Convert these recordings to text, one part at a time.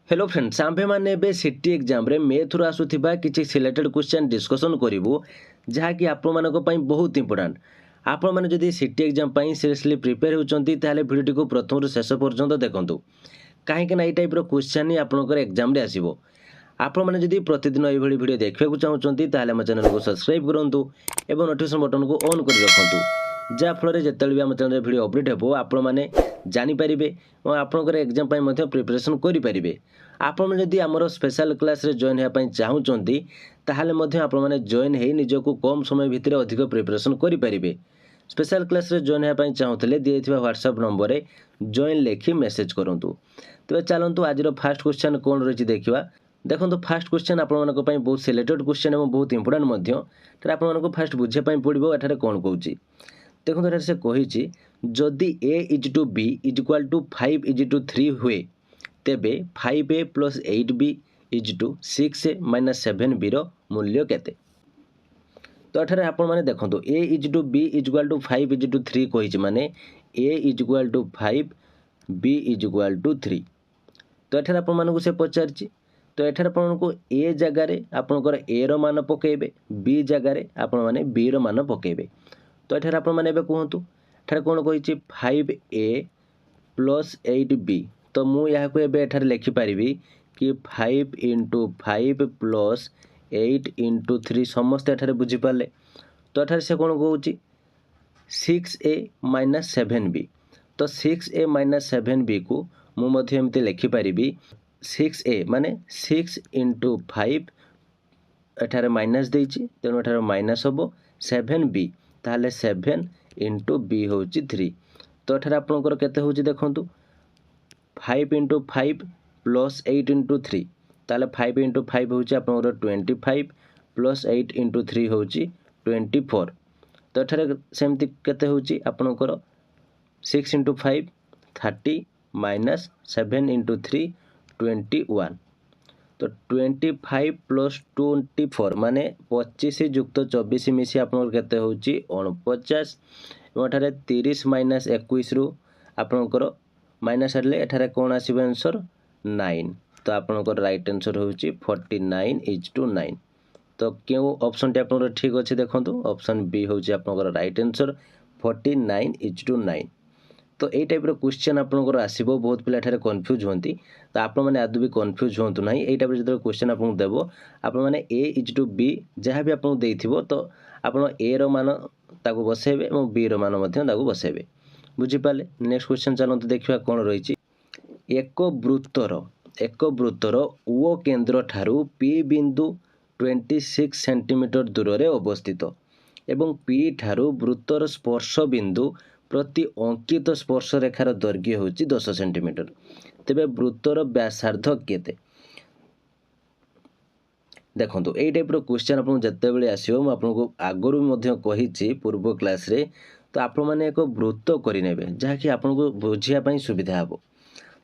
Hello friends आम्भे माने बे city exam रे मेथ्रु आसुथिबा किछि सिलेक्टेड क्वेश्चन डिस्कशन करिवु जहाँकि आपण मानक पई बहुत इंपोर्टेंट। आपण माने जदि सिटी एग्जाम पई सीरियसली प्रिपेयर होचंती ताले वीडियो को प्रथम रु शेष पर्यंत देखंतु काहे कि ना ई टाइप रो क्वेश्चन ही आपनकर एग्जाम रे आसीबो। आपण माने जदि प्रतिदिन एई भली वीडियो देखिबा को चाहउचंती ताले हम चैनल को सब्सक्राइब करंतु एवं नोटिफिकेशन बटन को ऑन कर रखंतु जा फल जेतल भी हम चैनल वीडियो अपडेट हेबो आपण माने जानि परिबे और आपनकर एग्जाम पई मध्ये प्रिपरेशन करि परिबे। आपण जदि आमर स्पेशल क्लास रे जॉइन होया पई चाहउचंती ताहाले मध्ये आपण माने जॉइन हेई निजको कम समय भितर अधिक प्रिपरेशन करि परिबे। स्पेशल क्लास रे जॉइन होया पई चाहउतले दिएथिबा व्हाट्सएप नंबर रे जॉइन लेखि मेसेज करंतु। तबे चलंतु आजिरो फर्स्ट क्वेश्चन कोन रहिछि देखिबा। देखंतु फर्स्ट क्वेश्चन आपण मानक पई बहुत सिलेक्टेड क्वेश्चन एवं बहुत इंपोर्टेंट मध्ये तर आपण मानक फर्स्ट बुझे पई पड़िबो एठारे कोन कहउछि। देखंतु एठारे से कहिछि जदि a is to b is equal to 5 is to 3 हुए तेबे 5a plus 8b is to 6a minus 7b रो मूल्य केते। तो एठारे आपण माने देखंतु a is to b is equal to 5 is to 3 कहिछि माने a is equal to 5 b is equal to 3। तो एठारे आपण मानकु से पचारछि तो एठारे आपनको a जगह रे आपनकर a रो मान पकेबे b जगह रे आपण माने b रो मान पकेबे। तो एठारे आपण माने एबे कहंतु एठारे कोन कहिछि 5a प्लस 8b तो मु यहाँ को एबे एठारे लिखि पारिबी कि 5 इंटू 5 प्लस 8 इंटू 3 समस्त एठारे बुझी पाले। तो एठारे से कोन कहउछि 6a माइनस 7b तो 6a माइनस 7b को मु मध्ये एमते लिखि पारिबी 6a माने 6 इंटू 5 एठारे माइनस देछि तेणु एठारे माइनस हबो 7b ताहले 7 इंटू b होछि 3। तो एठारे आपनकर केते होछि देखंतु 5 इंटू 5 प्लस 8 इंटू 3 ताले 5 इंटू 5 होछि आपनकर 25 प्लस 8 इंटू 3 होछि 24। तो एठारे सेमति केते होछि आपनकर 6 इंटू 5 30 माइनस 7 इंटू 3 21। तो 25 प्लस 24 माने 25 युक्त 24 मिसी आपनकर केते होछि 49 एठारे 30 माइनस 21 रु आपनकर माइनस आले एठारे कोन आसीबो आंसर 9। तो आपनकर राइट आंसर होछि 49 इज टू 9। तो केउ ऑप्शन टे आपनकर ठीक अछि देखंतु ऑप्शन बी होछि आपनकर राइट आंसर 49 इज टू 9। तो एई टाइप रो क्वेश्चन आपनकर आसीबो बहुत पिला एठारे कंफ्यूज होंती तो आपण माने आदु भी कंफ्यूज होंतु नाही। एई टाइप रो जदि क्वेश्चन आपन देबो आपण माने a इज टू b जहा भी आपन देइथिबो तो आपण a रो मान ताको बसेबे एवं b रो मान मध्ये ताको बसेबे बुझी पाले। नेक्स्ट क्वेश्चन चलंतु देखिबा कोन रहिछि। एक वृत्तर ओ केंद्र ठारू p बिंदु 26 सेंटीमीटर दूर रे अवस्थित एवं p ठारू वृत्तर स्पर्श बिंदु प्रति अंकित स्पर्श रेखार दैर्घ्य होछि 10 सेंटीमीटर तेबे वृत्तर व्यासार्ध केते। देखंतु एई टाइप रो क्वेश्चन आपन जत्ते बेले आसीबो म आपनको आगरु मध्ये कहिछि पूर्व क्लास रे तो आपण माने एक वृत्त करि नेबे जहाँकि आपनको बुझिया पई सुविधा हबो।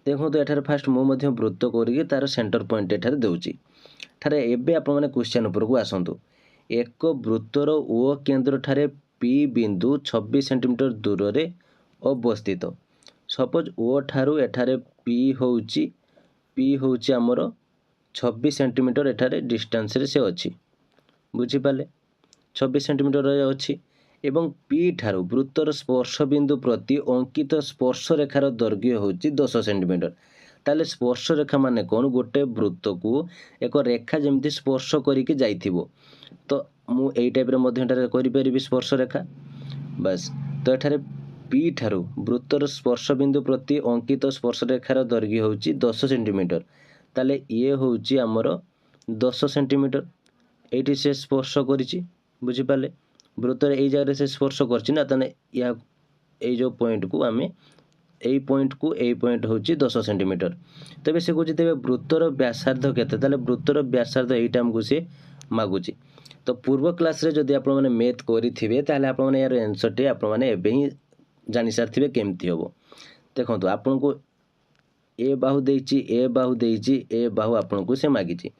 देखंतु एठारे फास्ट मु मध्ये वृत्त करिके तार सेंटर पॉइंट एठारे देउछि ठारे एबे आपण माने क्वेश्चन ऊपर को आसंतु। एक वृत्तर ओ केंद्र ठारे p बिंदु 26 सेंटीमीटर दूर रे अवस्थित सपोज ओ ठारू एठारे p होउछि हमर 26 सेंटीमीटर एठारे डिस्टेंस रे से अछि बुझी पाले 26 सेंटीमीटर रे अछि एवं p ठारू वृत्तर स्पर्श बिंदु प्रति अंकित स्पर्श रेखार दैर्घ्य होछि 10 सेंटीमीटर। ताले स्पर्श रेखा माने कोन गोटे वृत्त को एक रेखा जेमति स्पर्श करिके जाइथिबो तो मु एई टाइप रे मध्ये एठारे करि परिबि स्पर्श रेखा बस। तो एठारे p ठारू वृत्तर स्पर्श बिंदु प्रति अंकित स्पर्श रेखार दैर्घ्य होछि 10 सेंटीमीटर ताले ये होछि हमर 10 सेंटीमीटर एठी से स्पर्श करिछि बुझी पाले वृत्तर एई जगह से स्पर्श करछि ना तने या एई जो पॉइंट को आमे एई पॉइंट होछि 10 सेंटीमीटर तबे से कहछि तबे वृत्तर व्यासार्ध केते ताले वृत्तर व्यासार्ध एटा हमकु से मागुछि। तो पूर्व क्लास रे जदि आपण माने मैथ करिथिबे ताले आपण माने यार आंसर टे आपण माने एबे ही जानि सारथिबे केमति होबो। देखंतु आपनको ए बाहु देइछि ए बाहु आपनको से मागिछि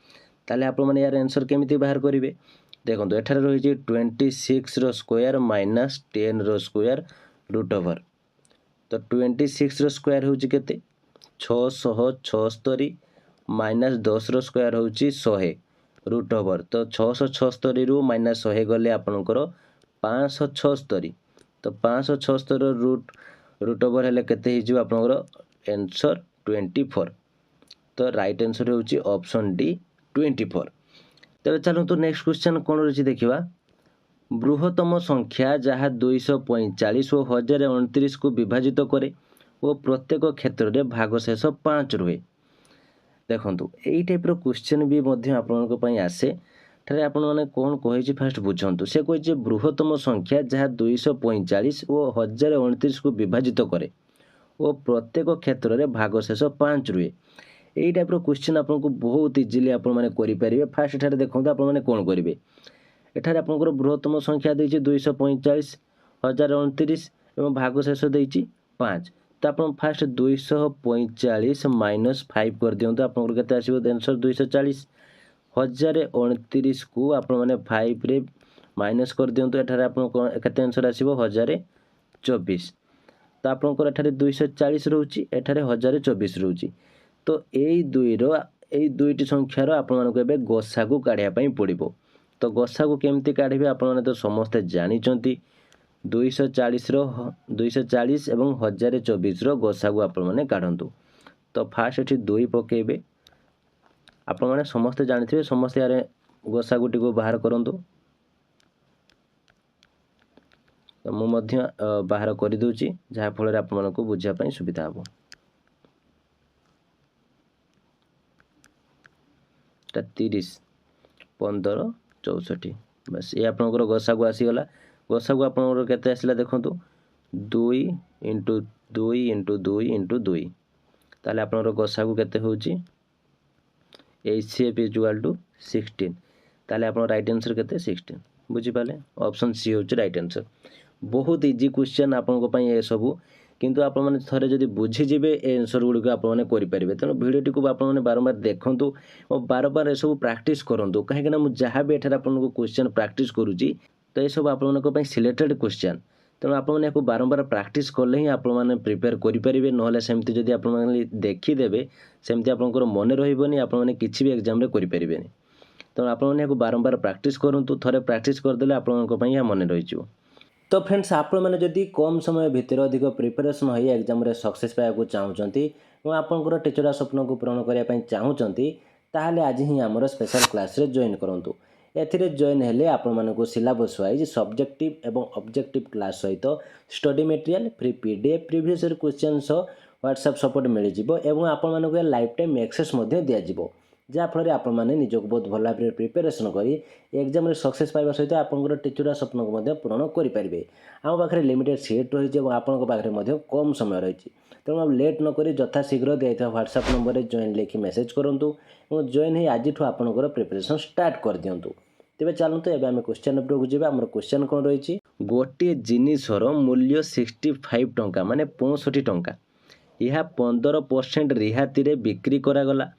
ताले आपण माने यार आंसर केमिति बाहर करिवे। देखंतु एठारे रहिछि 26 रो स्क्वायर माइनस 10 रो स्क्वायर रूट ओवर तो 26 रो स्क्वायर होछि केते 676 -10 ର स्क्वायर होउची 100 रूट ओवर तो 676 रु -100 गले आपनकर 576 तो 576 रूट ओवर हेले केते हिजो आपनकर आंसर 24 तो राइट आंसर होउची ऑप्शन डी 24। तबे चलो तो नेक्स्ट क्वेश्चन कोन रही देखिबा बृहत्तम संख्या जहाँ 245 और 1029 को विभाजित करे और प्रत्येक क्षेत्र में भागशेष 5 रुहे। देखंतु एई टाइप रो क्वेश्चन भी मध्य आपनको पई आसे ठरे आपण माने कोन कहिछि फास्ट बुझंतु से कहिछि बृहत्तम संख्या जहाँ 245 और 1029 को विभाजित करे और प्रत्येक क्षेत्र में भागशेष 5 रुहे। एई टाइप रो क्वेश्चन आपनको बहुत इजीली आपण माने करि परिबे। फास्ट ठरे देखंतु आपण माने कोन करिवे एठारे आपनकर बृहत्तम संख्या देछि 245 1029 एवं भागशेष देछि 5 तो आप फास्ट 245 -5 कर दियंतु आपनकर केते आसीबो आंसर 240 1029 को आपण माने 5 रे माइनस कर दियंतु एठारे आपन केते आंसर आसीबो 1024 तो आपनकर एठारे 240 रहउची एठारे 1024 रहउची तो एई दुईटी संख्यार आपण मानको एबे गसागु काढिया पई पड़िबो। तो गसागु केमती काढिबे आपण माने तो समस्त जानिचंती 240 एवं 1024 रो गसागु आपण माने काढंतु। तो फास्ट एठी 2 पकेबे आपण माने समस्त जानिथिबे समस्त यारे गसागुटी को बाहर करंतु। तो मु मध्य बाहर करि दोची जहा फल रे आपण मानको बुझिया पई सुविधा हबो। 30 15 64 बस ये आपनकर गसागु आसीगला। गसागु आपनकर केते आसिला देखंतु 2 × 2 × 2 × 2 ताले आपनकर गसागु केते होउची HCF = 16 ताले आपन राइट आंसर केते 16 बुझी पाले ऑप्शन सी होउची राइट आंसर। बहुत इजी क्वेश्चन आपनको पई ए सबु किंतु आपण माने थरे जदी बुझी जिवे ए आंसर गुडी को आपण माने करि परिबे तनो वीडियो टी को आपण माने बारंबार देखंतु और बारंबार ए सब प्रैक्टिस करंतु काहे कि ना मु जहां भी एठार आपण को क्वेश्चन प्रैक्टिस करूची तो ए सब आपण माने पई सिलेक्टेड क्वेश्चन तनो आपण माने को बारंबार प्रैक्टिस करले ही आपण माने प्रिपेयर करि परिबे नहले सेमति जदी आपण माने देखि देबे सेमति आपनकर मने रहिबोनी आपण माने किछि भी एग्जाम रे करि परिबेनी। तो आपण माने को बारंबार प्रैक्टिस करंतु थरे प्रैक्टिस कर देले आपण को पई या मने रहिजो। तो फ्रेंड्स आपण मैंने जदि कम समय भितर अधिक प्रिपरेशन हो एग्जाम रे सक्सेस पाइबा चाहूँगी और आपंकर टीचर स्वप्न को पूरण करने चाहूँगी ताहले आज ही आमर स्पेशल क्लास रे जॉइन करंतु। एथिरे जॉइन हेले आपण मानको सिलेबस वाइज सब्जेक्टिव एवं ऑब्जेक्टिव क्लास सहित study material free PDF previous question WhatsApp support मिल जिवो एवं आपण मानको लाइफ टाइम एक्सेस मध्य दिया जिवो जहाँ फल आपण मैंने निजक बहुत भल भाव प्रिपेरेसन करी एग्जाम रे सक्सेस पाइबा सहित आपंकर टीचर स्वप्न को पूरण करेंगे। आम पाखे लिमिटेड सीट रही है आपण पाखे कम समय रही तेणु आप लेट नक यथाशीघ्र दिया व्हाट्सएप नंबर में जॉइन लिखि मेसेज करूँ और जॉइन ही आज आपंकर प्रिपेरेसन स्टार्ट कर दिंतु। तेज चलते एवं आम क्वेश्चन उपरक जावा। आम क्वेश्चन कौन रही गोटे जिनिसर मूल्य 65 टंका माने 65 टंका यह 15% रिहाती बिक्री करागला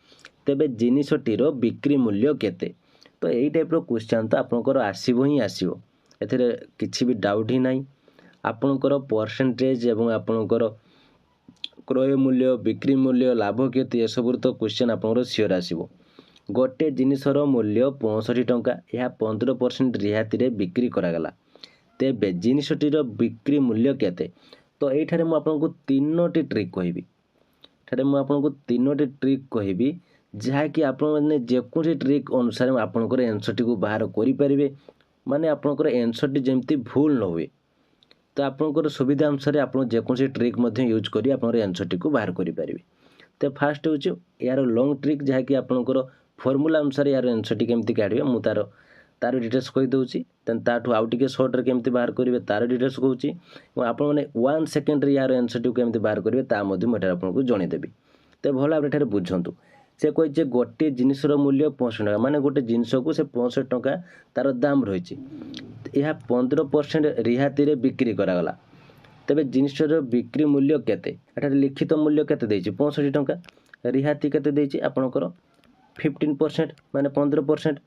तेबे जिनिसटीर बिक्री मूल्य केते। तो यही टाइप रो क्वेश्चन तो आपनकर आसीबो ही आसीबो एथिरे किछि भी डाउट ही नाही। आपनकर परसेंटेज एवं आपनकर क्रय मूल्य बिक्री मूल्य लाभ क्षति ए सब तो क्वेश्चन आपनकर सियोर आसीबो। गोटे जिनिसर मूल्य 65 टंका यह 15% रिहाती रे बिक्री करागला तेबे जिनिसटीर बिक्री मूल्य केते। तो एठारे मु आपनको तीनोटी ट्रिक कहबी एठारे मु आपनको तीनोटी ट्रिक कहबी जहाँकि आपने जेकोसी ट्रिक अनुसार आपंकर एनसर टी को बाहर करें माने आपंकर एनसर टी जमती भूल न हुए। तो आपंकर सुविधा अनुसार आप जेकोसी ट्रिक यूज करी आपंकर एनसर टी को बाहर करें। तो फास्ट हूँ यार लॉन्ग ट्रिक जहाँकि आपंकर फॉर्मूला अनुसार यार एनसर टी केमती काढ़े मु तार डिटेल्स कहीदे ताठू आउ टे सर्ट्रे केमती बाहर करेंगे तार डिटेल्स कहूँ आप 1 सेकेंड यार एनसर टी केमती बाहर करेंगे मुझे आपको जनईदेवी। तो भल भाव में बुझंतु से कहे गोटे जिनिसर मूल्य 65 टका माने गोटे जिनस को से 65 टका तार दाम रही यह 15% रिहाती रे बिक्री करागला तेबे जिनिसर बिक्री मूल्य केते एठारे लिखित मूल्य केते देछि 65 टका रिहाती केते देछि आपनकर 15% माने 15%।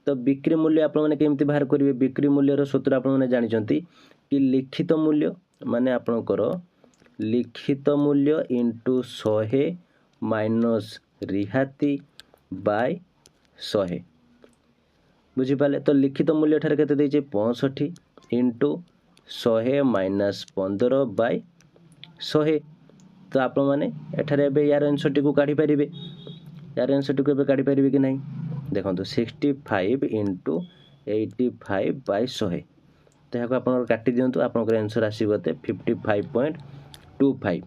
तो बिक्री मूल्य आपण माने केमती बाहर करिवे बिक्री मूल्य रो सूत्र आपण माने जानि जंती कि लिखित मूल्य माने आपनकर लिखित मूल्य * 100 माइनस रिहाती बाय 100 बुझिपारे। तो लिखित मूल्य ठारे केते देइछे 65 इंटू 100 माइनस 15 बाय 100। तो आपण मैंने एठारे एबे यार आंसर टी को काढी परिबे, यार आंसर टी को एबे काढी परिबे कि नहीं देखंतु 65 इंटू 85 बाय 100। तो यहाँ आप काटी दिंतु आपंकर आंसर आसते 55.25।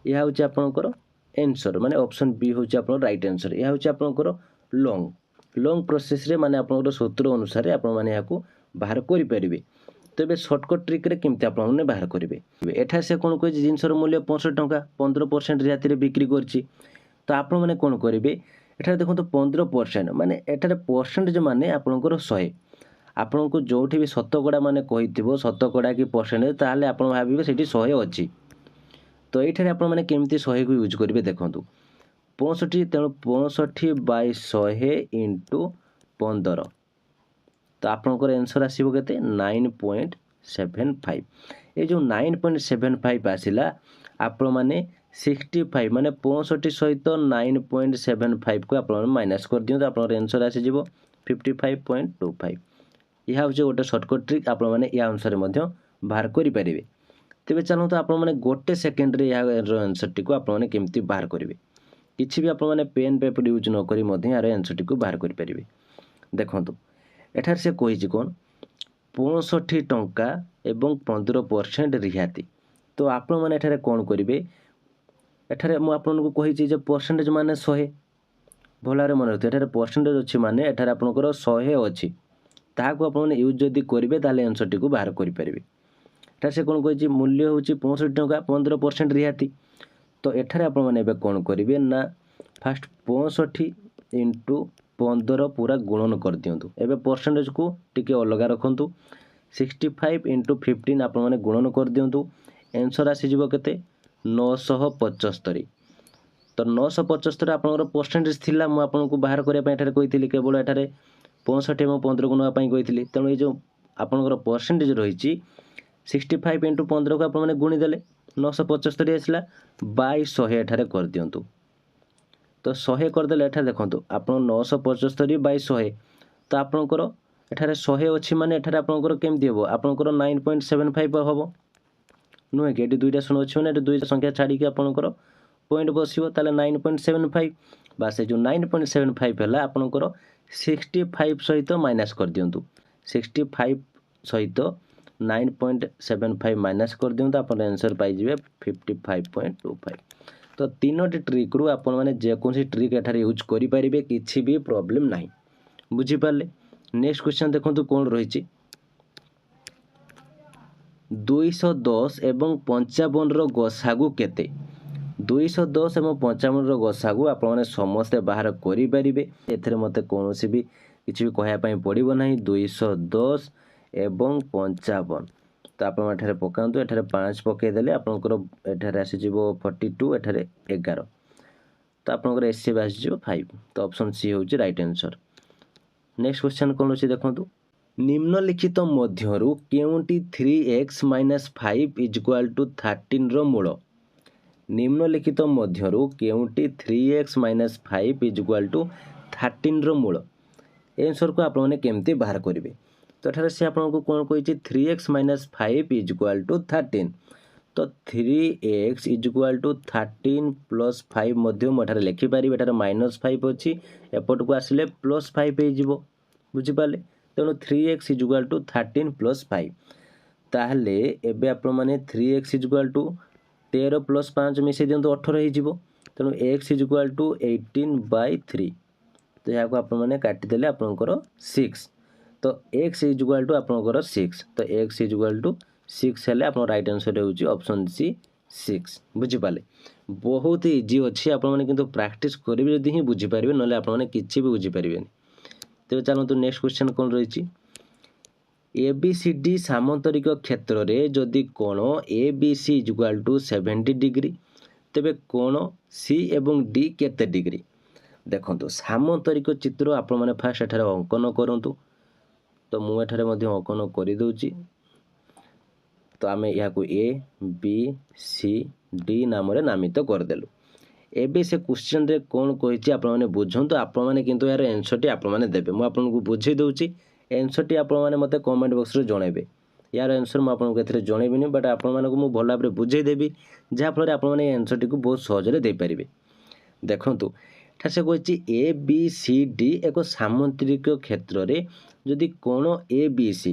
यह हूँ आपंकर आंसर माने ऑप्शन बी हूँ आप राइट आंसर। यह हूँ आपंकर लॉन्ग प्रोसेस रे माने आपंकर सूत्र अनुसार आप बाहर करें। तो ये सर्टकट ट्रिक रे केमती आप बाहर करेंगे। एठा से कौन कही जिनसर मूल्य 65 टंका 15% रियायती बिक्री करछि। तो आपण मैंने कौन करेंगे एठार देखो 15% माने एठार परसेंटेज माने आपंकर 100 आपन को जो भी शतकड़ा माने कही शतकड़ा कि परसेंटेज ताहले आपण भाबिबे सेठी 100 अच्छी। तो ये आप केमती 100 को यूज करेंगे देखूँ 65 तेणु 65 बाय 100 इंटू 15। तो आपंकर आंसर आसो के 9.75। ये जो 9.75 आसला आपण मैंने 65 माने 65 सहित 9.75 को आप माइनस कर दिखाँ आप आंसर आसीज 55.25। यह हूँ गोटे सर्टकट ट्रिक आप अनुसार बाहर करेंगे। तेज चलते आप गोटे सेकेंड आंसर टी को आपमती बाहर करेंगे। किसी भी आप पेन पेपर यूज नक यार आंसर टी को बाहर करेंगे। देखो एठार से कही कौन 65 टंका एवं 15% रिहाती। तो आपण मैंने एठारे कौन करेंगे एठारे मुझे कही परसेंटेज माने 100 भल मन रखते एठारे परसेंटेज अच्छी माने एठारे आपंकर 100 अच्छी ताकू आप यूज जदि करेंगे ताले आंसर टी को बाहर करेंगे। एठार से कौन कही मूल्य हूँ 65 टंका 15% रिहाती। तो एठारे आप कौन करेंगे ना फास्ट 65 इंटू 15 पूरा गुणन कर दिंतु। एबे परसेंटेज को टिके अलग रखु 65 इंटू 15 आप गुणन कर दिंतु आंसर आसीज के 975। तो 975 आपंकर परसेंटेज थिला मु आपको बाहर करने कही केवल एठारे 65 और 15 को नापी कही। तेणु ये जो आपंकर परसेंटेज रही 65 इंटू 15 को आप गुणीदेले 975 आसला बाय 100 एठारे कर दिंतु। तो 100 करदे एठारे देखो आप 975 बाय 100 तो आपंकर एठारे 100 अच्छी माने एठारे आपंकर केमती हम आपंकर 9.75 हम नुहे कि ये दुईटा शून्य अच्छी मैंने दुईटा संख्या छाड़ी आपंकर पॉइंट बसो ताले 9.75 बास जो 9.75 है आपंकर 65 सहित माइनस कर दिंतु 65 सहित 9.75 माइनस कर दिंतु आप आंसर पाइबे 55.25। तो तीनोटी ट्रिक रू आप जेकोसी ट्रिक एठारे यूज करेंगे किसी भी प्रॉब्लम नहीं बुझीपारे। नेक्स्ट क्वेश्चन देखो कौन रही 210 एवं 55 गसागु केते 210 एवं 55 गसागु आप समस्ते बाहर करेंगे। एथरे मते कौन भी किसी भी कहवाई पड़ो ना 210 एवं 55। तो आप पकातु एठारे 5 पकईदे आपंकर एठारे आसीज 42 एठारे 11 तो आपंकर एससीएफ आसीज 5। तो ऑप्शन सी हूँ राइट आंसर। नेक्स्ट क्वेश्चन कौन अच्छी देखो निम्नलिखित मध्यरु केउंटी 3x माइनस 5 इक्वल टू 13 रो मूल निम्नलिखित मध्यरु केउंटी 3x माइनस 5 इक्वल टू 13 रो मूल आंसर को आप केमती बाहर करेंगे। तो एठारे से आपको कौन कही 3x माइनस 5 इक्वल टू 13 तो 3x इक्वल टू 13 प्लस 5 मुझे लिखिपारि एठारे माइनस 5 अच्छी एपट को आसिले प्लस 5 हो बुझीपारे। तेणु 3x इक्वल टू 13 प्लस 5 ताहले एबे आप माने 3x इक्वल टू 13 प्लस 5 मिसे दिंतु 18 हो तेणु x इक्वल टू 18 बाय 3। तो यहाँ को आप काटिदेले आपंकर 6 तो x इक्वल टू आपंकर 6 तो x इक्वल टू 6 हेले आप राइट आंसर होउची ऑप्शन सी 6 बुझीपारे। बहुत इजी अच्छी आप प्रैक्टिस करेंगे जदि ही बुझीपारे ना आप किसी भी बुझीपारे। तो चलते नेक्स्ट क्वेश्चन कौन रही ABCD सामंतरिक क्षेत्र में जदि कोण ABC इक्वल टू 70 डिग्री तेबे कोण C एवं D केते डिग्री। देखो सामंतरिक चित्र आप फास्ट एठारे अंकन करूँ तो मुझे अंकन करदे। तो आम यहाँ A B C D नाम नामित करदेलु। ଏବେ ସେ କ୍ୱେଶ୍ଚନରେ କ'ଣ କହିଛି ଆପଣମାନେ ବୁଝନ୍ତୁ, ଆପଣମାନେ କିନ୍ତୁ ଏହାର ଆନ୍ସରଟି ଆପଣମାନେ ଦେବେ। ମୁଁ ଆପଣଙ୍କୁ ବୁଝେଇ ଦେଉଛି, ଆନ୍ସରଟି ଆପଣମାନେ ମୋତେ କମେଣ୍ଟ ବକ୍ସରେ ଜଣାଇବେ। ୟାର ଆନ୍ସର ମୁଁ ଆପଣଙ୍କୁ ଏଥିରେ ଜଣାଇବିନି, ବଟ୍ ଆପଣମାନଙ୍କୁ ମୁଁ ଭଲ ଭାବରେ ବୁଝେଇ ଦେବି, ଯାହାଫଳରେ ଆପଣମାନେ ଏ ଆନ୍ସରଟିକୁ ବହୁତ ସହଜରେ ଦେଇପାରିବେ। ଦେଖନ୍ତୁ ଏଠାରେ ସେ କହିଛି ଏ ବି ସି ଡି ଏକ ସାମୁଦ୍ରିକ କ୍ଷେତ୍ରରେ ଯଦି କୋଣ ଏ ବି ସି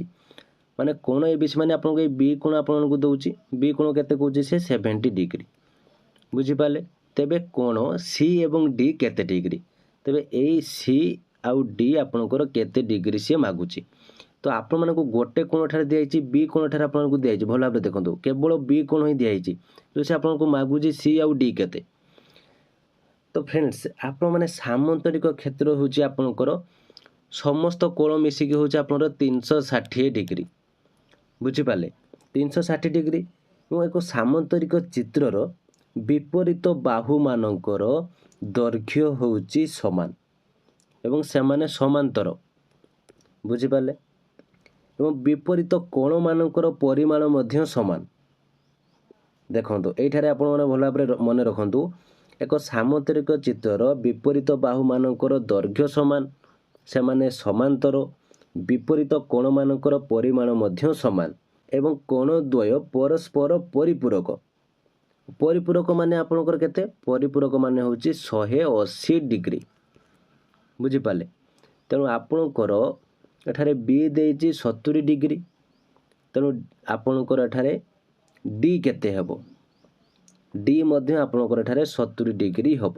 ମାନେ କୋଣ ଏ ବି ସି ମାନେ ଆପଣଙ୍କୁ ଏଇ ବି କୋଣ ଆପଣଙ୍କୁ ଦେଉଛି, ବି କୋଣ କେତେ କହୁଛି ସେ 70 ଡିଗ୍ରୀ, ବୁଝିପାରିଲେ। ତେବେ କୋଣ ସି ଏବଂ ଡି କେତେ ଡିଗ୍ରୀ, ତେବେ ଏଇ ସି ଆଉ ଡି ଆପଣଙ୍କର କେତେ ଡିଗ୍ରୀ ସିଏ ମାଗୁଛି। ତ ଆପଣମାନଙ୍କୁ ଗୋଟେ କୋଣ ଠାରେ ଦିଆଯାଇଛି, ବି କୋଣ ଠାରେ ଆପଣଙ୍କୁ ଦିଆଯାଇଛି। ଭଲ ଭାବରେ ଦେଖନ୍ତୁ, କେବଳ ବି କୋଣ ହିଁ ଦିଆଯାଇଛି, ତ ସେ ଆପଣଙ୍କୁ ମାଗୁଛି ସି ଆଉ ଡି କେତେ। ତ ଫ୍ରେଣ୍ଡସ୍ ଆପଣମାନେ ସାମନ୍ତରିକ କ୍ଷେତ୍ର ହେଉଛି ଆପଣଙ୍କର ସମସ୍ତ କୋଣ ମିଶିକି ହେଉଛି ଆପଣଙ୍କର 360 ଡିଗ୍ରୀ, ବୁଝିପାରିଲେ। 360 ଡିଗ୍ରୀ ଏବଂ ଏକ ସାମନ୍ତରିକ ଚିତ୍ରର ବିପରୀତ ବାହୁମାନଙ୍କର ଦୈର୍ଘ୍ୟ ହେଉଛି ସମାନ ଏବଂ ସେମାନେ ସମାନ୍ତର, ବୁଝିପାରିଲେ। ଏବଂ ବିପରୀତ କୋଣମାନଙ୍କର ପରିମାଣ ମଧ୍ୟ ସମାନ। ଦେଖନ୍ତୁ ଏଇଠାରେ ଆପଣମାନେ ଭଲ ଭାବରେ ମନେ ରଖନ୍ତୁ, ଏକ ସାମନ୍ତରିକ ଚିତ୍ରର ବିପରୀତ ବାହୁମାନଙ୍କର ଦୈର୍ଘ୍ୟ ସମାନ, ସେମାନେ ସମାନ୍ତର, ବିପରୀତ କୋଣମାନଙ୍କର ପରିମାଣ ମଧ୍ୟ ସମାନ ଏବଂ କୋଣ ଦ୍ୱୟ ପରସ୍ପର ପରିପୂରକ। ପରିପୂରକ ମାନେ ଆପଣଙ୍କର କେତେ, ପରିପୂରକ ମାନେ ହେଉଛି 180 ଡିଗ୍ରୀ, ବୁଝିପାରିଲେ। ତେଣୁ ଆପଣଙ୍କର ଏଠାରେ ବି ଦେଇଛି 70 ଡିଗ୍ରୀ, ତେଣୁ ଆପଣଙ୍କର ଏଠାରେ ଡି କେତେ ହେବ, ଡି ମଧ୍ୟ ଆପଣଙ୍କର ଏଠାରେ 70 ଡିଗ୍ରୀ ହେବ।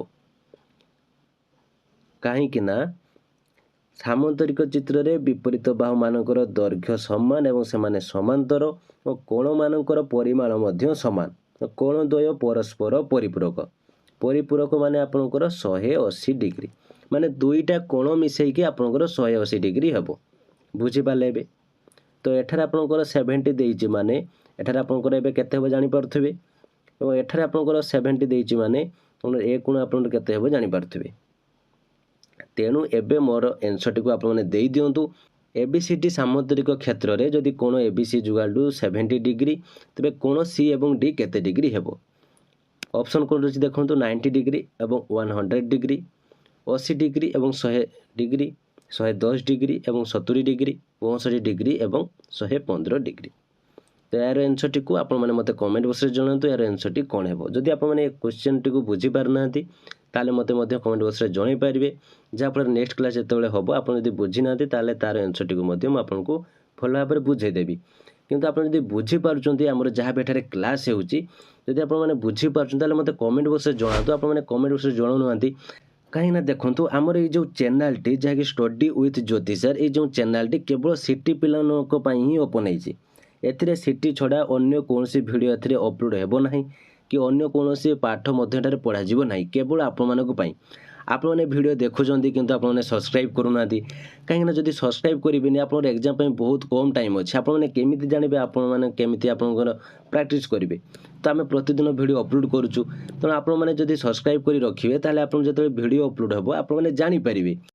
କାହିଁକି ନା ସାମନ୍ତରିକ ଚିତ୍ରରେ ବିପରୀତ ବାହୁମାନଙ୍କର ଦୈର୍ଘ୍ୟ ସମାନ ଏବଂ ସେମାନେ ସମାନ୍ତର ଓ କୋଣମାନଙ୍କର ପରିମାଣ ମଧ୍ୟ ସମାନ। କୋଣ ଦ୍ୱୟ ପରସ୍ପର ପରିପୂରକ, ପରିପୂରକ ମାନେ ଆପଣଙ୍କର 180 ଡିଗ୍ରୀ, ମାନେ ଦୁଇଟା କୋଣ ମିଶାଇକି ଆପଣଙ୍କର 180 ଡିଗ୍ରୀ ହେବ, ବୁଝିପାରିଲେ। ଏବେ ତ ଏଠାରେ ଆପଣଙ୍କର 70 ଦେଇଛି, ମାନେ ଏଠାରେ ଆପଣଙ୍କର ଏବେ କେତେ ହେବ ଜାଣିପାରୁଥିବେ, ଏବଂ ଏଠାରେ ଆପଣଙ୍କର 70 ଦେଇଛି ମାନେ ଏ କୋଣ ଆପଣଙ୍କର କେତେ ହେବ ଜାଣିପାରୁଥିବେ। ତେଣୁ ଏବେ ମୋର ଆନ୍ସରଟିକୁ ଆପଣମାନେ ଦେଇ ଦିଅନ୍ତୁ। ଏବିସିଡି ସାମୁଦ୍ରିକ କ୍ଷେତ୍ରରେ ଯଦି କୋଣ ଏବିସି = 70 ଡିଗ୍ରୀ, ତେବେ କୋଣ ସି ଏବଂ ଡି କେତେ ଡିଗ୍ରୀ ହେବ। ଅପସନ୍ କୋଡ଼ ଅଛି ଦେଖନ୍ତୁ, 90 ଡିଗ୍ରୀ ଏବଂ 100 ଡିଗ୍ରୀ, 80 ଡିଗ୍ରୀ ଏବଂ 100 ଡିଗ୍ରୀ, 110 ଡିଗ୍ରୀ ଏବଂ 70 ଡିଗ୍ରୀ, 65 ଡିଗ୍ରୀ ଏବଂ 115 ଡିଗ୍ରୀ। ତ ଏହାର ଆନ୍ସରଟିକୁ ଆପଣମାନେ ମୋତେ କମେଣ୍ଟ ବକ୍ସରେ ଜଣାନ୍ତୁ, ଏହାର ଆନ୍ସରଟି କ'ଣ ହେବ। ଯଦି ଆପଣମାନେ ଏ କ୍ୱେଶ୍ଚନଟିକୁ ବୁଝିପାରୁନାହାନ୍ତି ତାହେଲେ ମୋତେ ମଧ୍ୟ କମେଣ୍ଟ ବକ୍ସରେ ଜଣାଇ ପାରିବେ, ଯାହାଫଳରେ ନେକ୍ସଟ କ୍ଲାସ୍ ଯେତେବେଳେ ହେବ ଆପଣ ଯଦି ବୁଝିନାହାନ୍ତି ତାହେଲେ ତା'ର ଆନ୍ସରଟିକୁ ମଧ୍ୟ ମୁଁ ଆପଣଙ୍କୁ ଭଲ ଭାବରେ ବୁଝାଇଦେବି। କିନ୍ତୁ ଆପଣ ଯଦି ବୁଝିପାରୁଛନ୍ତି, ଆମର ଯାହା ବି ଏଠାରେ କ୍ଲାସ୍ ହେଉଛି, ଯଦି ଆପଣମାନେ ବୁଝିପାରୁଛନ୍ତି ତାହେଲେ ମୋତେ କମେଣ୍ଟ ବକ୍ସରେ ଜଣାନ୍ତୁ। ଆପଣମାନେ କମେଣ୍ଟ ବକ୍ସରେ ଜଣାଉନାହାନ୍ତି କାହିଁକିନା ଦେଖନ୍ତୁ, ଆମର ଏଇ ଯେଉଁ ଚ୍ୟାନେଲଟି ଯାହାକି ଷ୍ଟଡି ୱିଥ୍ ଜ୍ୟୋତି ସାର୍, ଏଇ ଯେଉଁ ଚ୍ୟାନେଲଟି କେବଳ ସିଟି ପିଲାମାନଙ୍କ ପାଇଁ ହିଁ ଓପନ୍ ହେଇଛି। ଏଥିରେ ସିଟି ଛଡ଼ା ଅନ୍ୟ କୌଣସି ଭିଡ଼ିଓ ଏଥିରେ ଅପଲୋଡ଼ ହେବ ନାହିଁ କି ଅନ୍ୟ କୌଣସି ପାଠ ମଧ୍ୟ ଏଠାରେ ପଢ଼ାଯିବ ନାହିଁ, କେବଳ ଆପଣମାନଙ୍କ ପାଇଁ। ଆପଣମାନେ ଭିଡ଼ିଓ ଦେଖୁଛନ୍ତି କିନ୍ତୁ ଆପଣମାନେ ସବସ୍କ୍ରାଇବ୍ କରୁନାହାନ୍ତି, କାହିଁକିନା ଯଦି ସବସ୍କ୍ରାଇବ୍ କରିବେନି ଆପଣଙ୍କର ଏକ୍ଜାମ୍ ପାଇଁ ବହୁତ କମ୍ ଟାଇମ୍ ଅଛି। ଆପଣମାନେ କେମିତି ଜାଣିବେ, ଆପଣମାନେ କେମିତି ଆପଣଙ୍କର ପ୍ରାକ୍ଟିସ୍ କରିବେ। ତ ଆମେ ପ୍ରତିଦିନ ଭିଡ଼ିଓ ଅପଲୋଡ଼ କରୁଛୁ, ତେଣୁ ଆପଣମାନେ ଯଦି ସବସ୍କ୍ରାଇବ୍ କରି ରଖିବେ ତାହେଲେ ଆପଣ ଯେତେବେଳେ ଭିଡ଼ିଓ ଅପଲୋଡ଼ ହେବ ଆପଣମାନେ ଜାଣିପାରିବେ।